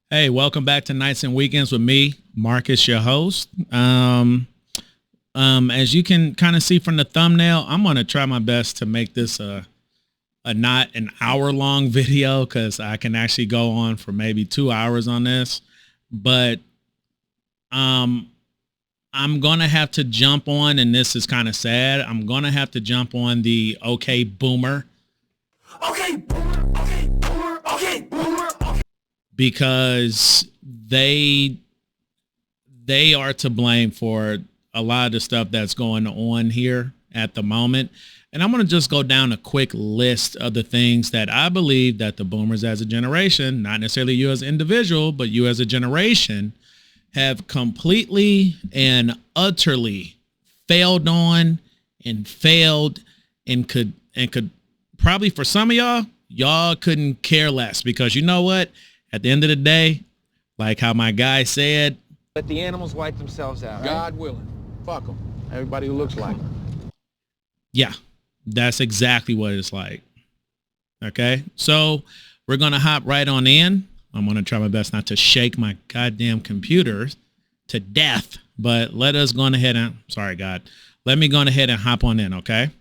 Hey, welcome back to Nights and Weekends with me, Marcus, your host. As you can kind of see from the thumbnail, I'm going to try my best to make this a not an hour long video because I can actually go on for maybe 2 hours on this. But I'm going to have to jump on, and this is kind of sad. I'm going to have to jump on the okay, boomer. Okay, boomer. Okay, boomer. Okay, boomer. Okay. Because they are to blame for a lot of the stuff that's going on here at the moment. And I'm going to just go down a quick list of the things that I believe that the boomers as a generation, not necessarily you as an individual, but you as a generation, have completely and utterly failed on and failed and could probably, for some of y'all couldn't care less, because you know what? At the end of the day, like how my guy said, let the animals wipe themselves out. God willing. Fuck them. Everybody who looks like them. Yeah, that's exactly what it's like. Okay, so we're going to hop right on in. I'm going to try my best not to shake my goddamn computer to death, but let us go on ahead and, sorry, God, let me go on ahead and hop on in, okay?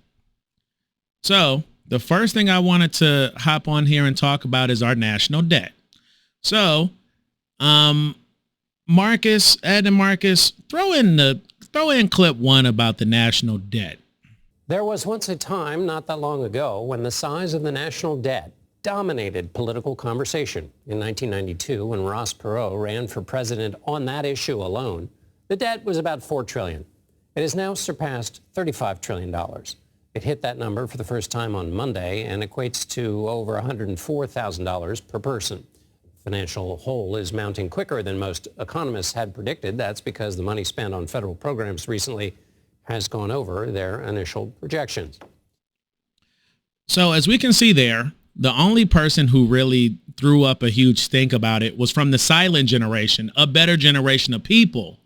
So the first thing I wanted to hop on here and talk about is our national debt. So, Marcus, Ed and Marcus, throw in clip one about the national debt. There was once a time not that long ago when the size of the national debt dominated political conversation. In 1992, when Ross Perot ran for president on that issue alone, the debt was about $4 trillion. It has now surpassed $35 trillion. It hit that number for the first time on Monday and equates to over $104,000 per person. Financial hole is mounting quicker than most economists had predicted. That's because the money spent on federal programs recently has gone over their initial projections. So as we can see there, the only person who really threw up a huge stink about it was from the silent generation, a better generation of people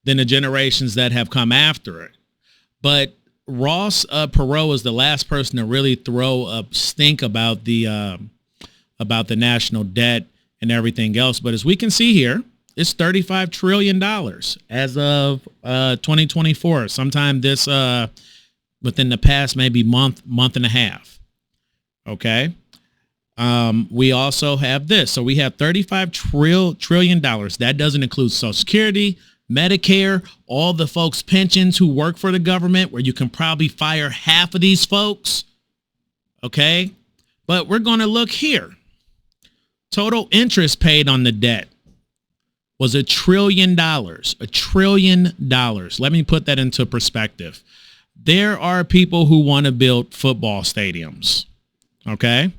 than the generations that have come after it. But Ross Perot is the last person to really throw a stink about the national debt and everything else. But as we can see here, it's $35 trillion as of 2024. Sometime this within the past maybe month and a half. Okay. We also have this. So we have $35 trillion. That doesn't include Social Security, Medicare, all the folks' pensions who work for the government, where you can probably fire half of these folks. Okay. But we're going to look here. Total interest paid on the debt was $1 trillion. $1 trillion. Let me put that into perspective. There are people who want to build football stadiums. Okay.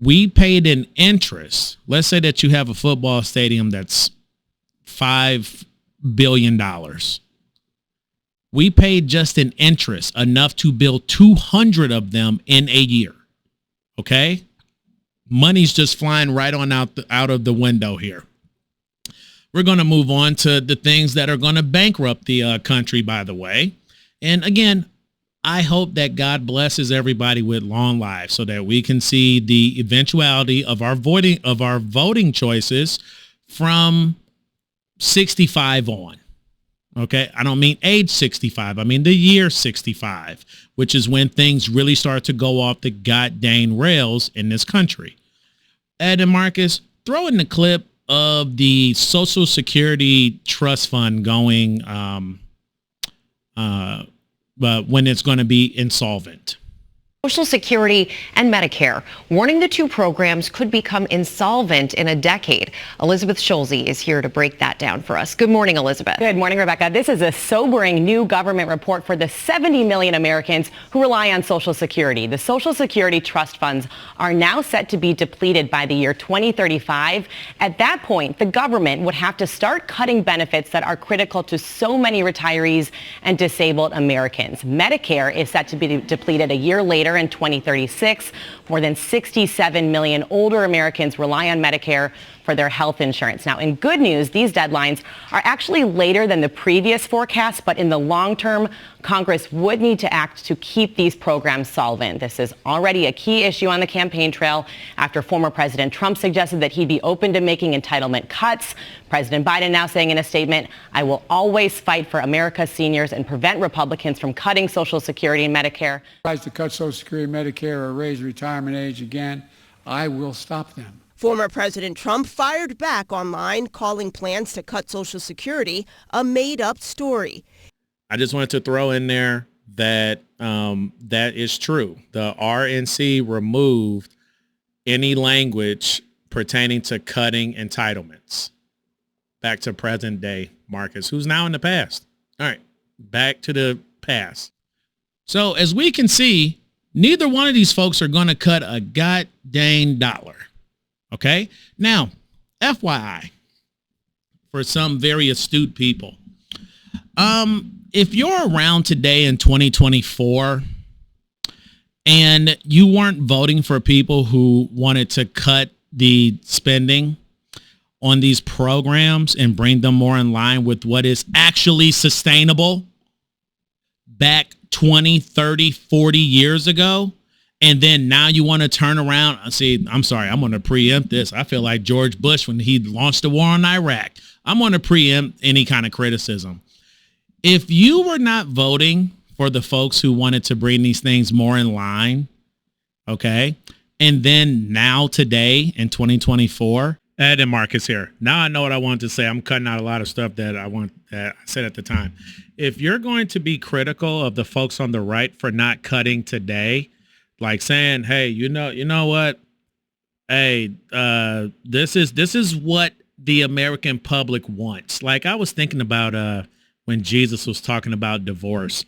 We paid in interest. Let's say that you have a football stadium that's $5 billion. We paid just in interest enough to build 200 of them in a year. Okay. Money's just flying right on out of the window here. We're going to move on to the things that are going to bankrupt the country, by the way. And again, I hope that God blesses everybody with long lives so that we can see the eventuality of our voting choices from 65 on. Okay, I don't mean age 65. I mean the year 65, which is when things really start to go off the goddamn rails in this country. Ed and Marcus, throw in the clip of the Social Security Trust Fund going when it's going to be insolvent. Social Security and Medicare, warning the two programs could become insolvent in a decade. Elizabeth Schulze is here to break that down for us. Good morning, Elizabeth. Good morning, Rebecca. This is a sobering new government report for the 70 million Americans who rely on Social Security. The Social Security trust funds are now set to be depleted by the year 2035. At that point, the government would have to start cutting benefits that are critical to so many retirees and disabled Americans. Medicare is set to be depleted a year later in 2036. More than 67 million older Americans rely on Medicare for their health insurance. Now, in good news, these deadlines are actually later than the previous forecast, but in the long term, Congress would need to act to keep these programs solvent. This is already a key issue on the campaign trail after former President Trump suggested that he'd be open to making entitlement cuts. President Biden now saying in a statement, "I will always fight for America's seniors and prevent Republicans from cutting Social Security and Medicare." Tries to cut Social Security, Medicare, or raise retirement age again, I will stop them. Former President Trump fired back online, calling plans to cut Social Security a made-up story. I just wanted to throw in there that that is true. The RNC removed any language pertaining to cutting entitlements. Back to present day Marcus, who's now in the past. All right, back to the past. So as we can see, neither one of these folks are going to cut a god dang dollar. Okay. Now, FYI, for some very astute people, if you're around today in 2024 and you weren't voting for people who wanted to cut the spending on these programs and bring them more in line with what is actually sustainable back 20, 30, 40 years ago, and then now you want to turn around. See, I'm sorry, I'm going to preempt this. I feel like George Bush when he launched the war on Iraq. I'm going to preempt any kind of criticism. If you were not voting for the folks who wanted to bring these things more in line, okay, and then now today in 2024, Ed and Marcus here. Now I know what I wanted to say. I'm cutting out a lot of stuff that I said at the time. If you're going to be critical of the folks on the right for not cutting today, like saying, hey, you know what? Hey, this is what the American public wants. Like I was thinking about when Jesus was talking about divorce,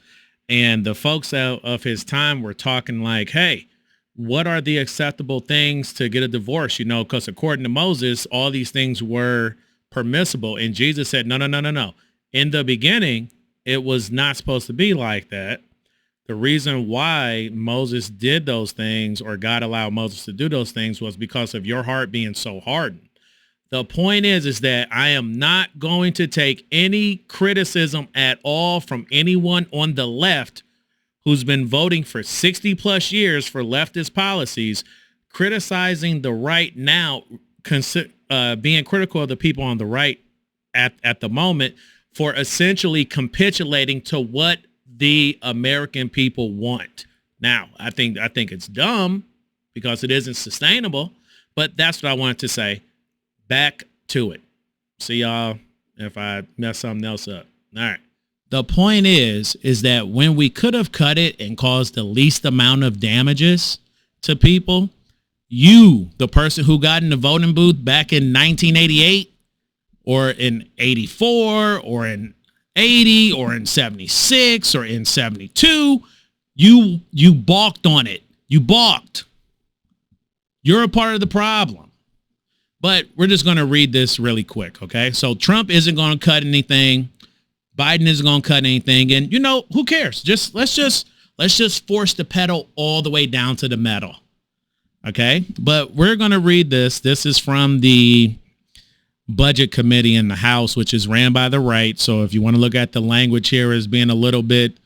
and the folks of his time were talking like, hey, what are the acceptable things to get a divorce? You know, because according to Moses, all these things were permissible. And Jesus said, no. In the beginning, it was not supposed to be like that. The reason why Moses did those things, or God allowed Moses to do those things, was because of your heart being so hardened. The point is that I am not going to take any criticism at all from anyone on the left who's been voting for 60 plus years for leftist policies, criticizing the right now, being critical of the people on the right at the moment for essentially capitulating to what the American people want. Now, I think it's dumb because it isn't sustainable, but that's what I wanted to say. Back to it. See y'all if I mess something else up. All right. The point is that when we could have cut it and caused the least amount of damages to people, you, the person who got in the voting booth back in 1988 or in 84 or in 80 or in 76 or in 72, you balked on it. You balked. You're a part of the problem. But we're just going to read this really quick, okay? So Trump isn't going to cut anything. Biden isn't going to cut anything. And, you know, who cares? Let's just force the pedal all the way down to the metal, okay? But we're going to read this. This is from the Budget Committee in the House, which is ran by the right. So if you want to look at the language here as being a little bit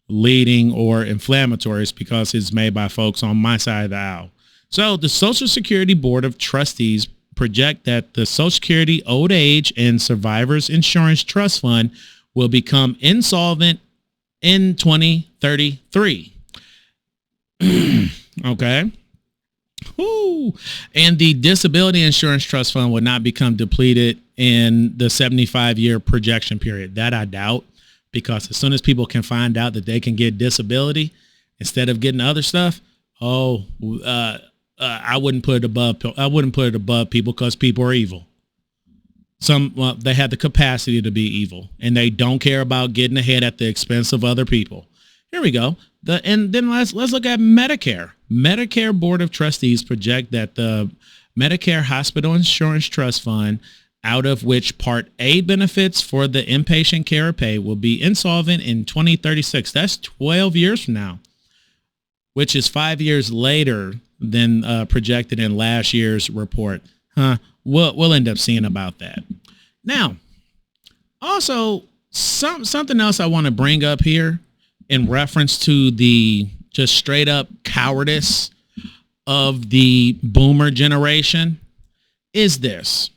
leading or inflammatory, it's because it's made by folks on my side of the aisle. So the Social Security Board of Trustees project that the Social Security Old Age and Survivors Insurance Trust Fund will become insolvent in 2033. Okay. Woo. And the Disability Insurance Trust Fund will not become depleted in the 75-year projection period. That I doubt, because as soon as people can find out that they can get disability instead of getting other stuff, I wouldn't put it above people, because people are evil. They have the capacity to be evil, and they don't care about getting ahead at the expense of other people. Here we go. And then let's look at Medicare. Medicare Board of Trustees project that the Medicare Hospital Insurance Trust Fund, out of which Part A benefits for the inpatient care pay, will be insolvent in 2036. That's 12 years from now, which is 5 years later than projected in last year's report. We'll end up seeing about that. Now, also, something else I want to bring up here. in reference to the just straight up cowardice of the boomer generation is this.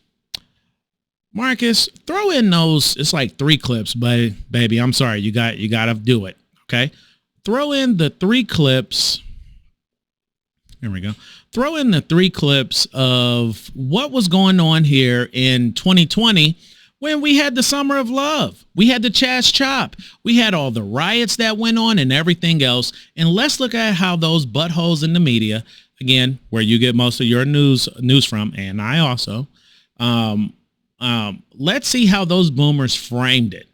Marcus, throw in those, it's like 3 clips, but baby, I'm sorry, you got to do it, okay? Throw in the 3 clips. Here we go. Throw in the 3 clips of what was going on here in 2020 when we had the Summer of Love. We had the Chaz Chop. We had all the riots that went on and everything else. And let's look at how those buttholes in the media, again, where you get most of your news from, and I also, let's see how those boomers framed it.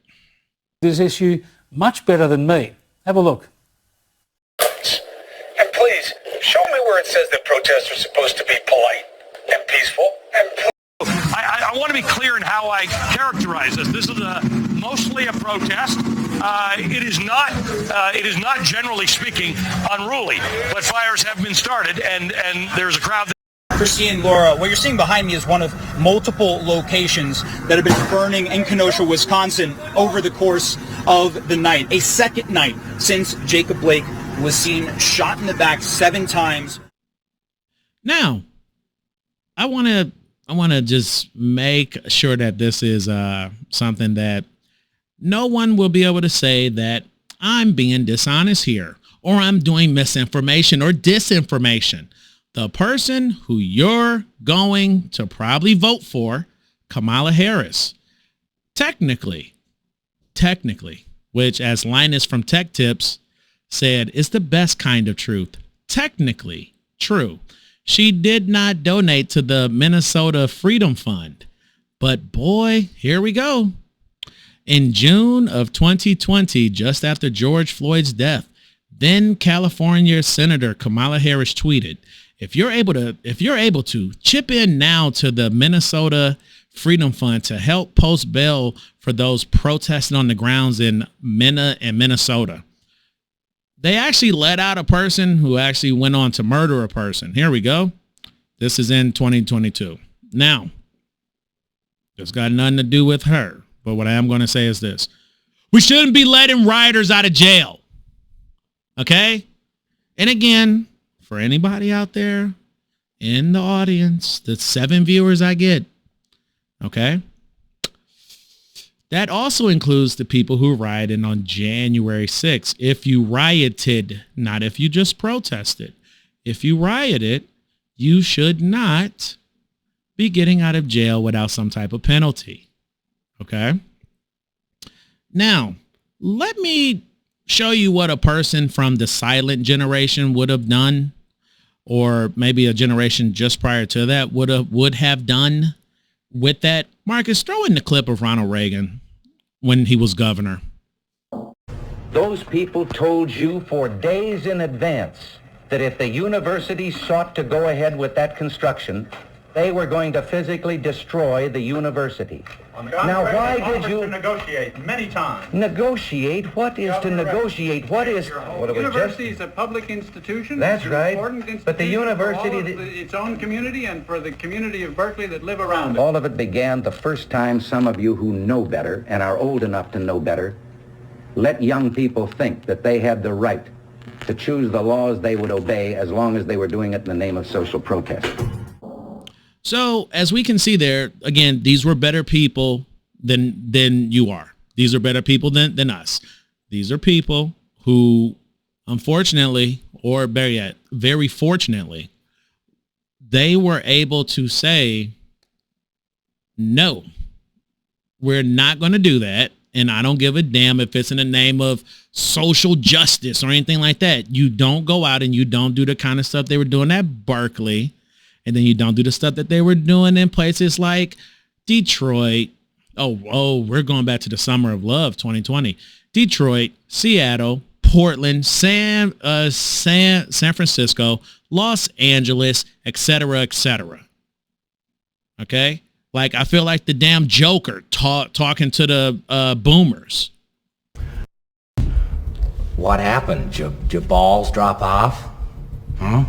This issue much better than me. Have a look. And please, show me where it says that protests are supposed to be polite and peaceful. I want to be clear in how I characterize this. This is mostly a protest. It is not generally speaking unruly, but fires have been started, and there's a crowd. Christy and Laura, what you're seeing behind me is one of multiple locations that have been burning in Kenosha, Wisconsin over the course of the night. A second night since Jacob Blake was seen shot in the back 7 times. Now, I want to just make sure that this is something that no one will be able to say that I'm being dishonest here or I'm doing misinformation or disinformation. The person who you're going to probably vote for, Kamala Harris, technically, which as Linus from Tech Tips said, is the best kind of truth. Technically true. She did not donate to the Minnesota Freedom Fund. But boy, here we go. In June of 2020, just after George Floyd's death, then California Senator Kamala Harris tweeted, if you're able to chip in now to the Minnesota Freedom Fund to help post bail for those protesting on the grounds in Minnesota. They actually let out a person who actually went on to murder a person. Here we go. This is in 2022. Now, this got nothing to do with her. But what I am going to say is this. We shouldn't be letting rioters out of jail. Okay? And again, for anybody out there in the audience, the 7 viewers I get, okay? That also includes the people who rioted on January 6th. If you rioted, not if you just protested. If you rioted, you should not be getting out of jail without some type of penalty. Okay? Now, let me show you what a person from the silent generation would have done, or maybe a generation just prior to that would have done with that. Marcus, throw in the clip of Ronald Reagan when he was governor. Those people told you for days in advance that if the university sought to go ahead with that construction, they were going to physically destroy the university. Now, why did you negotiate many times? Negotiate? What is to negotiate? What is? The university is a public institution. That's right. But the university, its own community, and for the community of Berkeley that live around it. All of it began the first time some of you who know better and are old enough to know better let young people think that they had the right to choose the laws they would obey as long as they were doing it in the name of social protest. So as we can see there, again, these were better people than you are. These are better people than us. These are people who, unfortunately, or better yet, very fortunately, they were able to say, no, we're not going to do that. And I don't give a damn if it's in the name of social justice or anything like that. You don't go out and you don't do the kind of stuff they were doing at Berkeley. And then you don't do the stuff that they were doing in places like Detroit. Oh, we're going back to the Summer of Love 2020. Detroit, Seattle, Portland, San Francisco, Los Angeles, etc., etc. Okay? Like, I feel like the damn Joker talking to the boomers. What happened? Your balls drop off? Huh?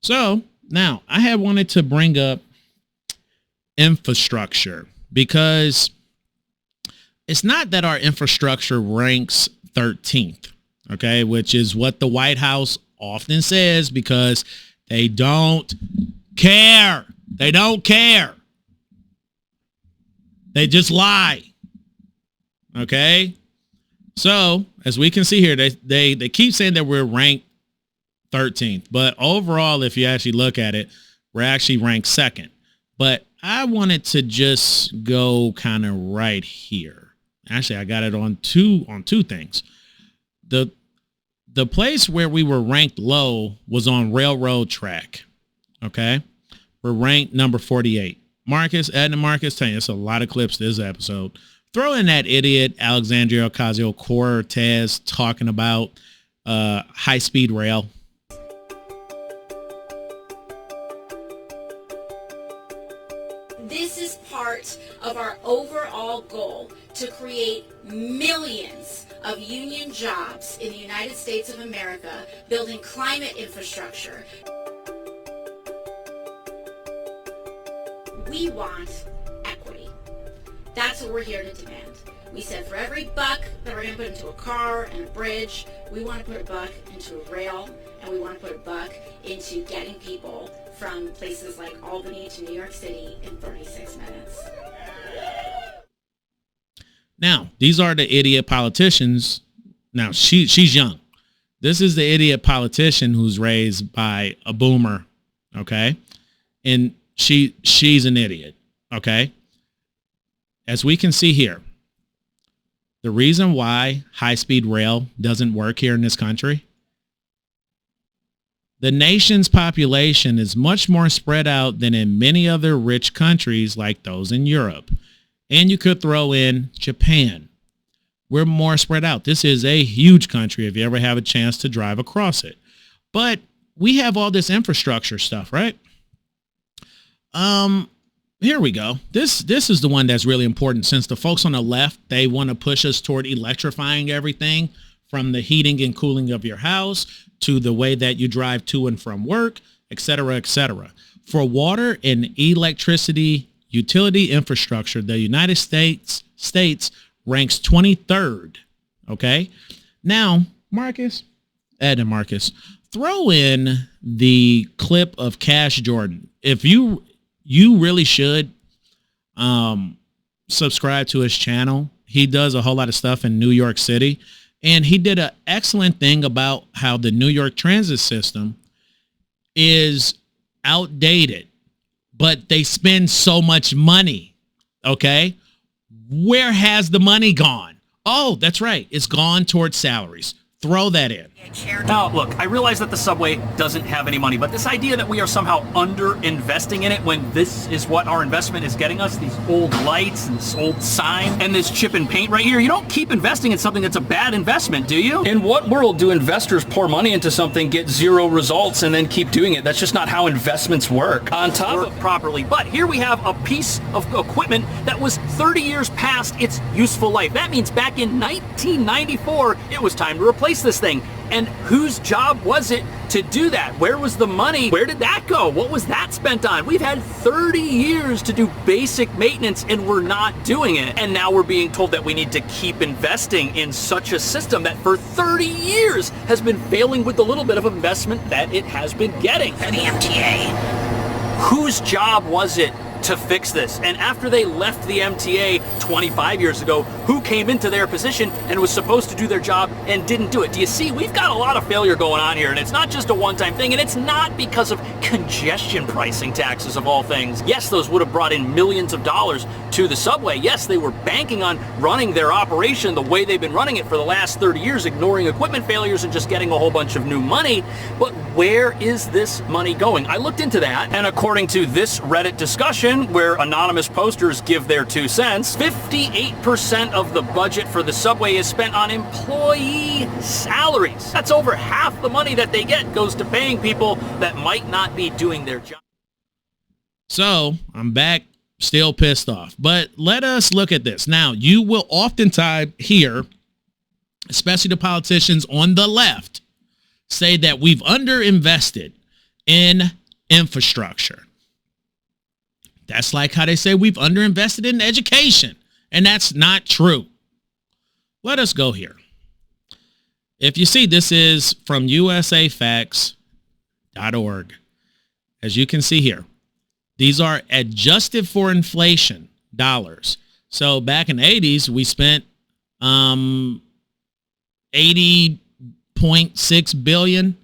So, now, I had wanted to bring up infrastructure because it's not that our infrastructure ranks 13th, okay, which is what the White House often says because they don't care. They don't care. They just lie. Okay? So, as we can see here, they keep saying that we're ranked 13th, but overall, if you actually look at it, we're actually ranked second. But I wanted to just go kind of right here. Actually, I got it on two things. The place where we were ranked low was on railroad track. Okay? We're ranked number 48. Marcus, Ed and Marcus, tell you, it's a lot of clips this episode. Throw in that idiot Alexandria Ocasio-Cortez talking about high-speed rail. This is part of our overall goal to create millions of union jobs in the United States of America, building climate infrastructure. We want equity. That's what we're here to demand. We said for every buck that we're going to put into a car and a bridge, we want to put a buck into a rail, and we want to put a buck into getting people from places like Albany to New York City in 36 minutes. Now, these are the idiot politicians. Now, she's young. This is the idiot politician who's raised by a boomer, okay? And she's an idiot, okay? As we can see here, the reason why high-speed rail doesn't work here in this country, the nation's population is much more spread out than in many other rich countries like those in Europe. And you could throw in Japan. We're more spread out. This is a huge country if you ever have a chance to drive across it. But we have all this infrastructure stuff, right? Here we go. This is the one that's really important, since the folks on the left, they want to push us toward electrifying everything, from the heating and cooling of your house to the way that you drive to and from work, et cetera, et cetera. For water and electricity utility infrastructure, the United States ranks 23rd. Okay. Now, Marcus, Ed and Marcus, throw in the clip of Cash Jordan. If you really should subscribe to his channel. He does a whole lot of stuff in New York City. And he did an excellent thing about how the New York transit system is outdated, but they spend so much money. Okay. Where has the money gone? Oh, that's right. It's gone towards salaries. Throw that in. Now, look, I realize that the subway doesn't have any money, but this idea that we are somehow under-investing in it when this is what our investment is getting us, these old lights and this old sign and this chip and paint right here, you don't keep investing in something that's a bad investment, do you? In what world do investors pour money into something, get zero results, and then keep doing it? That's just not how investments work. On top of properly. But here we have a piece of equipment that was 30 years past its useful life. That means back in 1994, it was time to replace this thing. And whose job was it to do that? Where was the money? Where did that go? What was that spent on? We've had 30 years to do basic maintenance and we're not doing it. And now we're being told that we need to keep investing in such a system that for 30 years has been failing with the little bit of investment that it has been getting. For the MTA. Whose job was it to fix this? And after they left the MTA 25 years ago, who came into their position and was supposed to do their job and didn't do it? Do you see? We've got a lot of failure going on here, and it's not just a one-time thing, and it's not because of congestion pricing taxes of all things. Yes, those would have brought in millions of dollars to the subway. Yes, they were banking on running their operation the way they've been running it for the last 30 years, ignoring equipment failures and just getting a whole bunch of new money. But where is this money going? I looked into that, and according to this Reddit discussion, where anonymous posters give their 2 cents, 58% of the budget for the subway is spent on employee salaries. That's over half the money that they get goes to paying people that might not be doing their job. So I'm back, still pissed off. But let us look at this. Now, you will oftentimes hear, especially the politicians on the left, say that we've underinvested in infrastructure. That's like how they say we've underinvested in education, and that's not true. Let us go here. If you see, this is from usafacts.org. As you can see here, these are adjusted for inflation dollars. So back in the 80s, we spent 80.6 billion.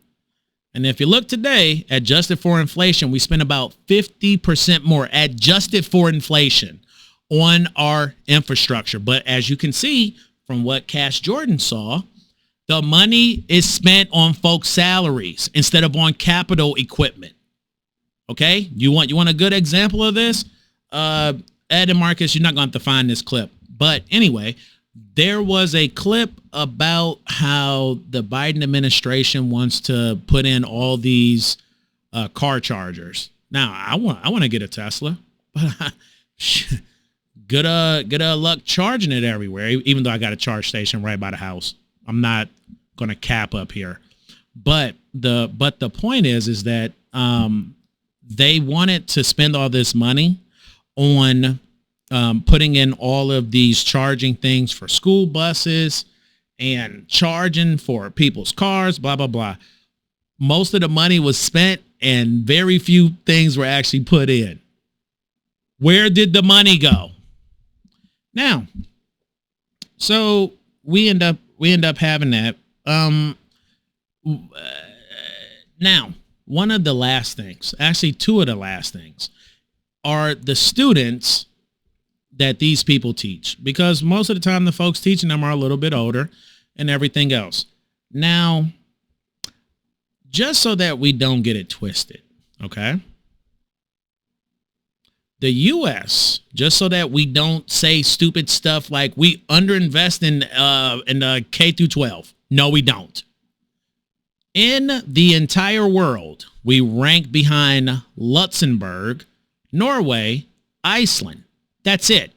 And if you look today, adjusted for inflation, we spent about 50% more adjusted for inflation on our infrastructure. But as you can see from what Cash Jordan saw, the money is spent on folks' salaries instead of on capital equipment. Okay? You want a good example of this? Ed and Marcus, you're not going to have to find this clip. But anyway, there was a clip about how the Biden administration wants to put in all these car chargers. Now, I want to get a Tesla, but good luck charging it everywhere, even though I got a charge station right by the house. I'm not going to cap up here. But the point is that they wanted to spend all this money on putting in all of these charging things for school buses and charging for people's cars, blah, blah, blah. Most of the money was spent and very few things were actually put in. Where did the money go? Now, so we end up having that. Now, one of the last things, actually two of the last things, are the students that these people teach, because most of the time the folks teaching them are a little bit older and everything else. Now, just so that we don't get it twisted, okay? The U.S., just so that we don't say stupid stuff like we underinvest in K through 12. No, we don't. In the entire world, we rank behind Luxembourg, Norway, Iceland. That's it.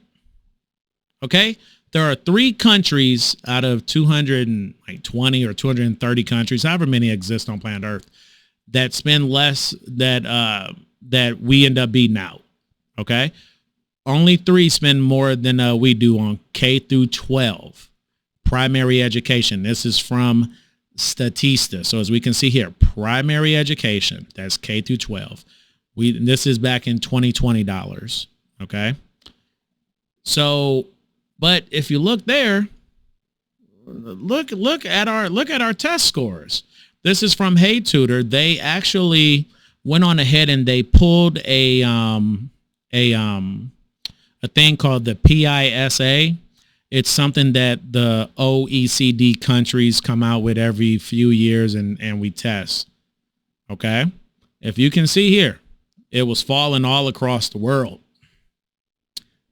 Okay? There are 3 countries out of 220 or 230 countries, however many exist on planet Earth, that spend less that we end up beating out. Okay? Only 3 spend more than we do on K through 12 primary education. This is from Statista. So as we can see here, primary education, that's K through 12. This is back in 2020 dollars. Okay? So, but if you look there, look at our test scores. This is from Hey Tutor. They actually went on ahead and they pulled a thing called the PISA. It's something that the OECD countries come out with every few years and we test. Okay? If you can see here, it was falling all across the world.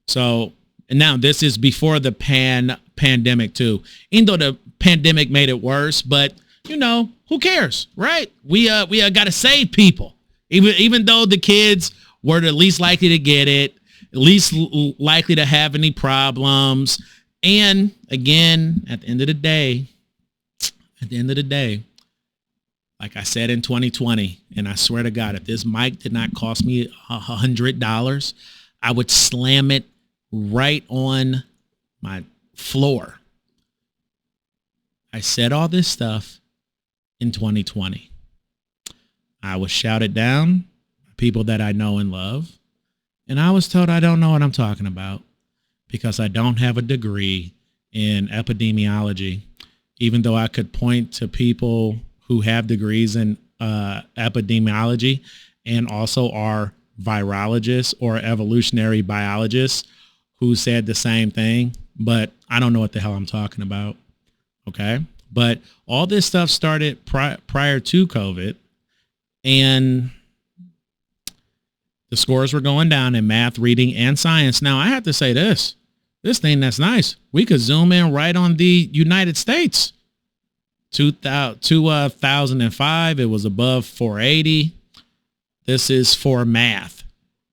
So, and now this is before the pandemic too. Even though the pandemic made it worse, but you know, who cares, right? We got to save people. Even though the kids were the least likely to get it, least likely to have any problems. And again, at the end of the day, like I said in 2020, and I swear to God, if this mic did not cost me $100, I would slam it right on my floor. I said all this stuff in 2020. I was shouted down by people that I know and love. And I was told I don't know what I'm talking about because I don't have a degree in epidemiology, even though I could point to people who have degrees in epidemiology and also are virologists or evolutionary biologists who said the same thing, but I don't know what the hell I'm talking about. Okay. But all this stuff started prior to COVID, and the scores were going down in math, reading, and science. Now, I have to say this thing that's nice. We could zoom in right on the United States. 2005, it was above 480. This is for math.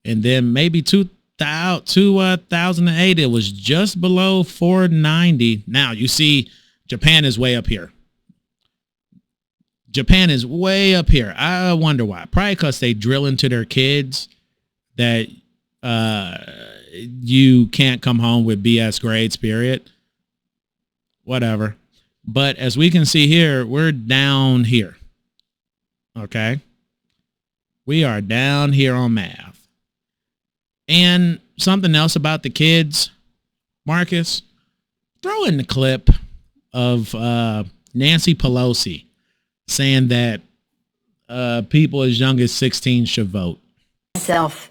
And then maybe 2008, it was just below 490. Now, you see, Japan is way up here. Japan is way up here. I wonder why. Probably because they drill into their kids that you can't come home with BS grades, period. Whatever. But as we can see here, we're down here. Okay. We are down here on math. And something else about the kids, Marcus, throw in the clip of Nancy Pelosi saying that people as young as 16 should vote. Myself,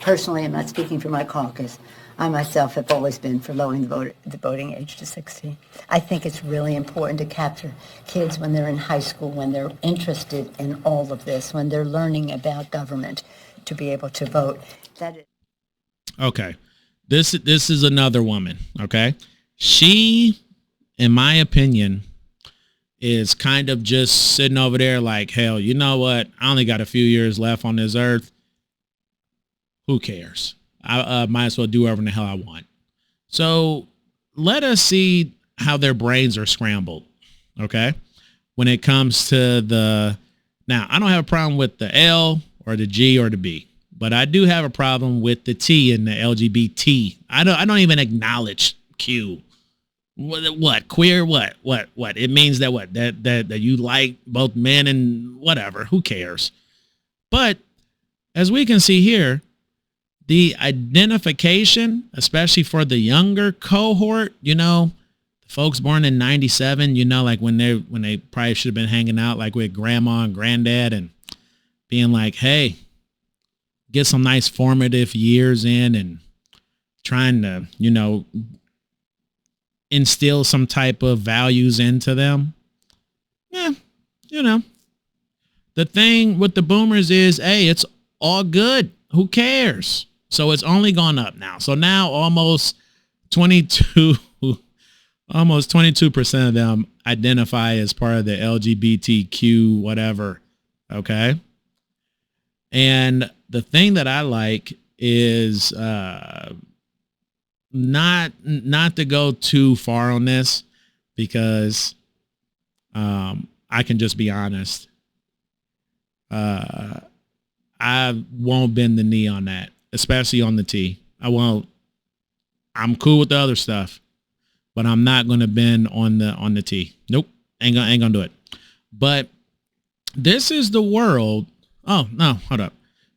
personally, I'm not speaking for my caucus. I myself have always been for lowering the voting age to 16. I think it's really important to capture kids when they're in high school, when they're interested in all of this, when they're learning about government, to be able to vote. Okay. This is another woman, okay? She, in my opinion, is kind of just sitting over there like, hell, you know what? I only got a few years left on this earth. Who cares? I might as well do whatever the hell I want. So let us see how their brains are scrambled, okay? When it comes to now, I don't have a problem with the L or the G or the B, but I do have a problem with the T in the LGBT. I don't even acknowledge Q. What? Queer? What? It means that what? That you like both men and whatever. Who cares? But as we can see here, the identification, especially for the younger cohort, the folks born in 97, like when they probably should have been hanging out like with grandma and granddad and being like, hey, get some nice formative years in and trying to, instill some type of values into them. Yeah, the thing with the boomers is, hey, it's all good. Who cares? So it's only gone up now. So now almost 22% of them identify as part of the LGBTQ whatever. Okay. And the thing that I like is not to go too far on this, because I can just be honest. I won't bend the knee on that, especially on the T. I won't. I'm cool with the other stuff, but I'm not going to bend on the T. Nope. Ain't gonna do it. But this is the world. Oh, no, hold up.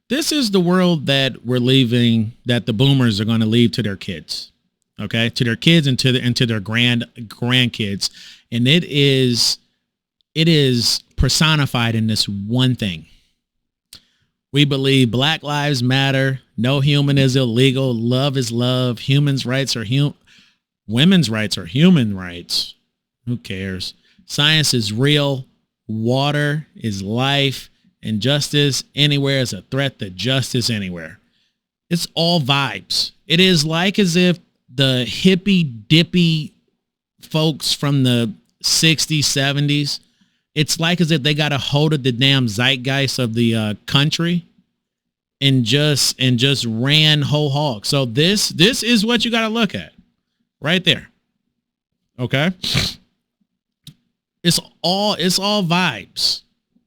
This is the world that we're leaving, that the boomers are going to leave to their kids. Okay? To their kids and to their grandkids. And it is personified in this one thing. We believe Black Lives Matter. No human is illegal. Love is love. Women's rights are human rights. Who cares? Science is real. Water is life. And justice anywhere is a threat to justice anywhere. It's all vibes. It is like as if the hippy dippy folks from the 60s, 70s, it's like as if they got a hold of the damn zeitgeist of the country and just ran whole hog. So this is what you got to look at right there. Okay. It's all vibes.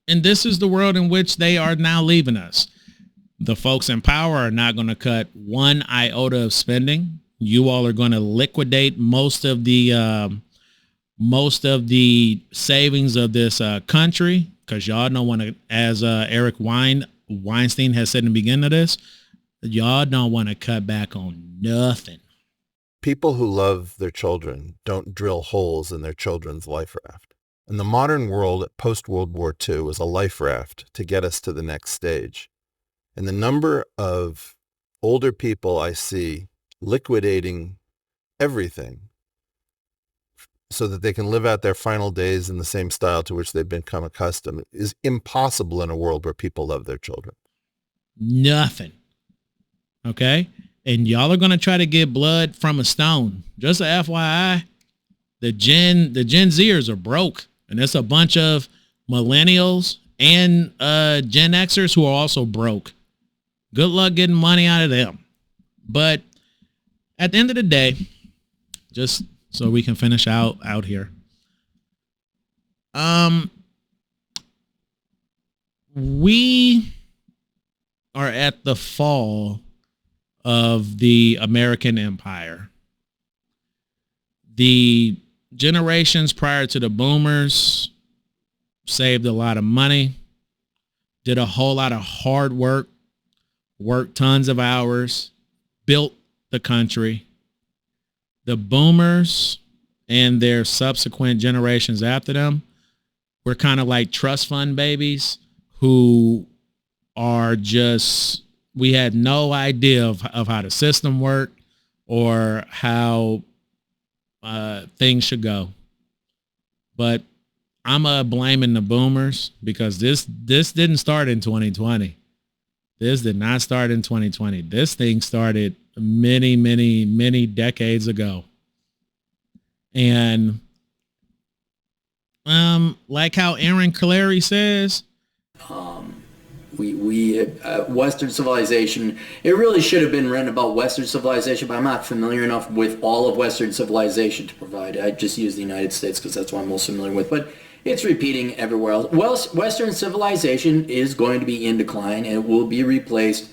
And this is the world in which they are now leaving us. The folks in power are not going to cut one iota of spending. You all are going to liquidate most of the savings of this country, because y'all don't want to, as Eric Weinstein has said in the beginning of this, y'all don't want to cut back on nothing. People who love their children don't drill holes in their children's life raft. And the modern world post-World War II was a life raft to get us to the next stage. And the number of older people I see liquidating everything so that they can live out their final days in the same style to which they've become accustomed is impossible in a world where people love their children. Nothing. Okay? And y'all are going to try to get blood from a stone. Just a FYI, the Gen Zers are broke. And it's a bunch of millennials and Gen Xers who are also broke. Good luck getting money out of them. But at the end of the day, just so we can finish out here. We are at the fall of the American empire. The generations prior to the boomers saved a lot of money, did a whole lot of hard work, worked tons of hours, built the country. The boomers and their subsequent generations after them were kind of like trust fund babies who are just, we had no idea of how the system worked or how things should go. But I'm blaming the boomers because this didn't start in 2020. This did not start in 2020. This thing started many, many, many decades ago. And like how Aaron Clary says, we Western civilization, it really should have been written about Western civilization, but I'm not familiar enough with all of Western civilization to provide. I just use the United States because that's what I'm most familiar with, but it's repeating everywhere else. Well, Western civilization is going to be in decline, and it will be replaced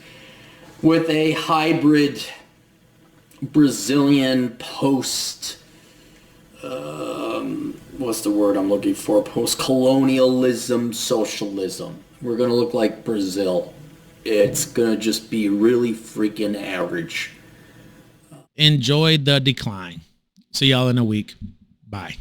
with a hybrid Brazilian post, what's the word I'm looking for? Post-colonialism socialism. We're going to look like Brazil. It's going to just be really freaking average. Enjoy the decline. See y'all in a week. Bye.